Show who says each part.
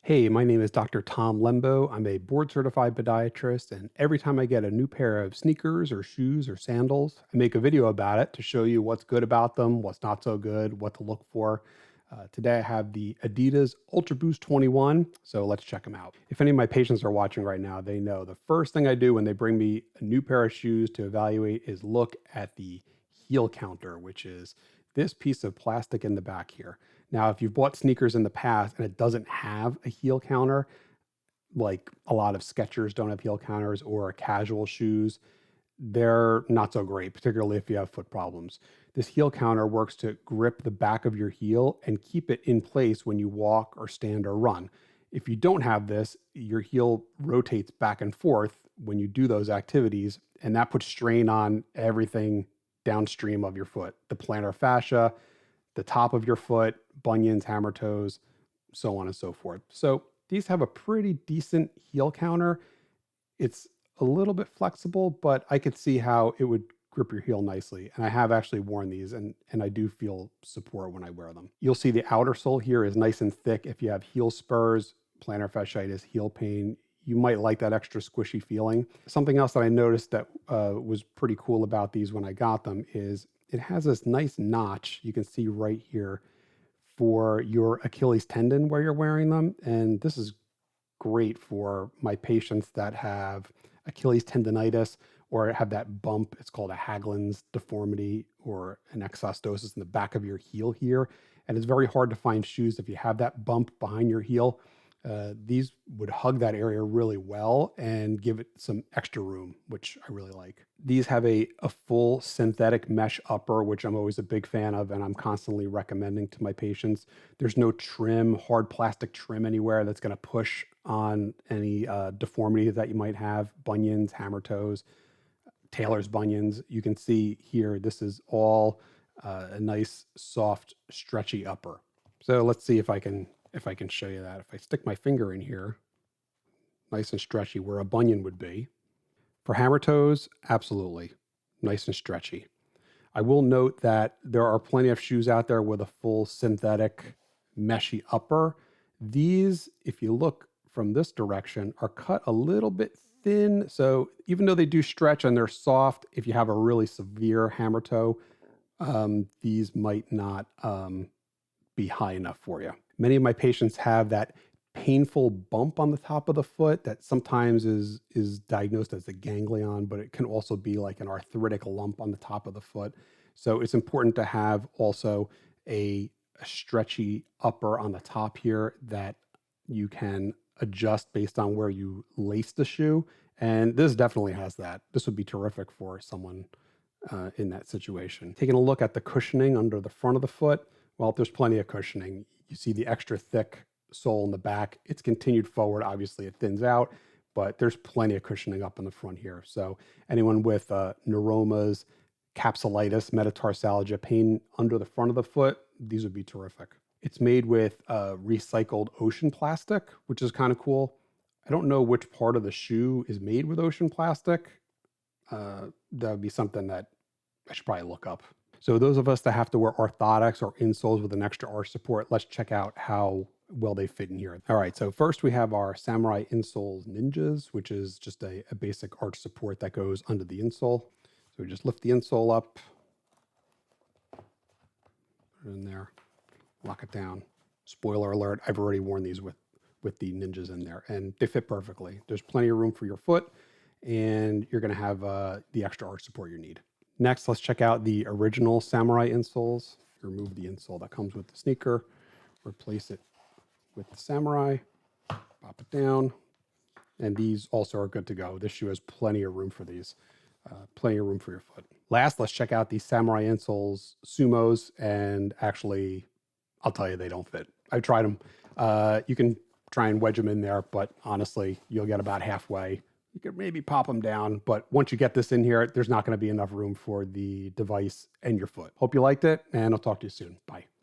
Speaker 1: Hey, my name is Dr. Tom Lembo. I'm a board certified podiatrist, and every time I get a new pair of sneakers or shoes or sandals, I make a video about it to show you what's good about them, what's not so good, what to look for. Today I have the Adidas Ultraboost 21, so let's check them out. If any of my patients are watching right now, they know the first thing I do when they bring me a new pair of shoes to evaluate is look at the heel counter, which is this piece of plastic in the back here. Now, if you've bought sneakers in the past and it doesn't have a heel counter, like a lot of Skechers don't have heel counters or casual shoes, they're not so great, particularly if you have foot problems. This heel counter works to grip the back of your heel and keep it in place when you walk or stand or run. If you don't have this, your heel rotates back and forth when you do those activities, and that puts strain on everything downstream of your foot, the plantar fascia, the top of your foot, bunions, hammertoes, so on and so forth. So these have a pretty decent heel counter. It's a little bit flexible, but I could see how it would grip your heel nicely. And I have actually worn these and I do feel support when I wear them. You'll see the outer sole here is nice and thick. If you have heel spurs, plantar fasciitis, heel pain, you might like that extra squishy feeling. Something else that I noticed that was pretty cool about these when I got them is it has this nice notch you can see right here for your Achilles tendon where you're wearing them. And this is great for my patients that have Achilles tendonitis or have that bump. It's called a Haglund's deformity or an exostosis in the back of your heel here. And it's very hard to find shoes if you have that bump behind your heel. These would hug that area really well and give it some extra room, which I really like. These have a full synthetic mesh upper, which I'm always a big fan of, and I'm constantly recommending to my patients. There's no trim, hard plastic trim anywhere that's going to push on any deformity that you might have, bunions, hammertoes, Taylor's bunions. You can see here, this is all a nice, soft, stretchy upper. So let's see if I can show you that. If I stick my finger in here, nice and stretchy, where a bunion would be. For hammer toes, absolutely, nice and stretchy. I will note that there are plenty of shoes out there with a full synthetic meshy upper. These, if you look from this direction, are cut a little bit thin. So even though they do stretch and they're soft, if you have a really severe hammer toe, these might not be high enough for you. Many of my patients have that painful bump on the top of the foot that sometimes is diagnosed as a ganglion, but it can also be like an arthritic lump on the top of the foot. So it's important to have also a stretchy upper on the top here that you can adjust based on where you lace the shoe. And this definitely has that. This would be terrific for someone in that situation. Taking a look at the cushioning under the front of the foot, well, there's plenty of cushioning. You see the extra thick sole in the back. It's continued forward. Obviously, it thins out, but there's plenty of cushioning up in the front here. So anyone with neuromas, capsulitis, metatarsalgia, pain under the front of the foot, these would be terrific. It's made with recycled ocean plastic, which is kind of cool. I don't know which part of the shoe is made with ocean plastic. That would be something that I should probably look up. So those of us that have to wear orthotics or insoles with an extra arch support, let's check out how well they fit in here. All right, so first we have our Samurai Insoles Ninjas, which is just a basic arch support that goes under the insole. So we just lift the insole up, put it in there, lock it down. Spoiler alert, I've already worn these with the Ninjas in there, and they fit perfectly. There's plenty of room for your foot, and you're gonna have the extra arch support you need. Next, let's check out the original Samurai insoles. Remove the insole that comes with the sneaker, replace it with the Samurai, pop it down, and these also are good to go. This shoe has plenty of room for these, plenty of room for your foot. Last, let's check out the Samurai insoles Sumos, and actually, I'll tell you, they don't fit. I tried them. You can try and wedge them in there, but honestly, you'll get about halfway. You could maybe pop them down, but once you get this in here, there's not going to be enough room for the device and your foot. Hope you liked it, and I'll talk to you soon. Bye.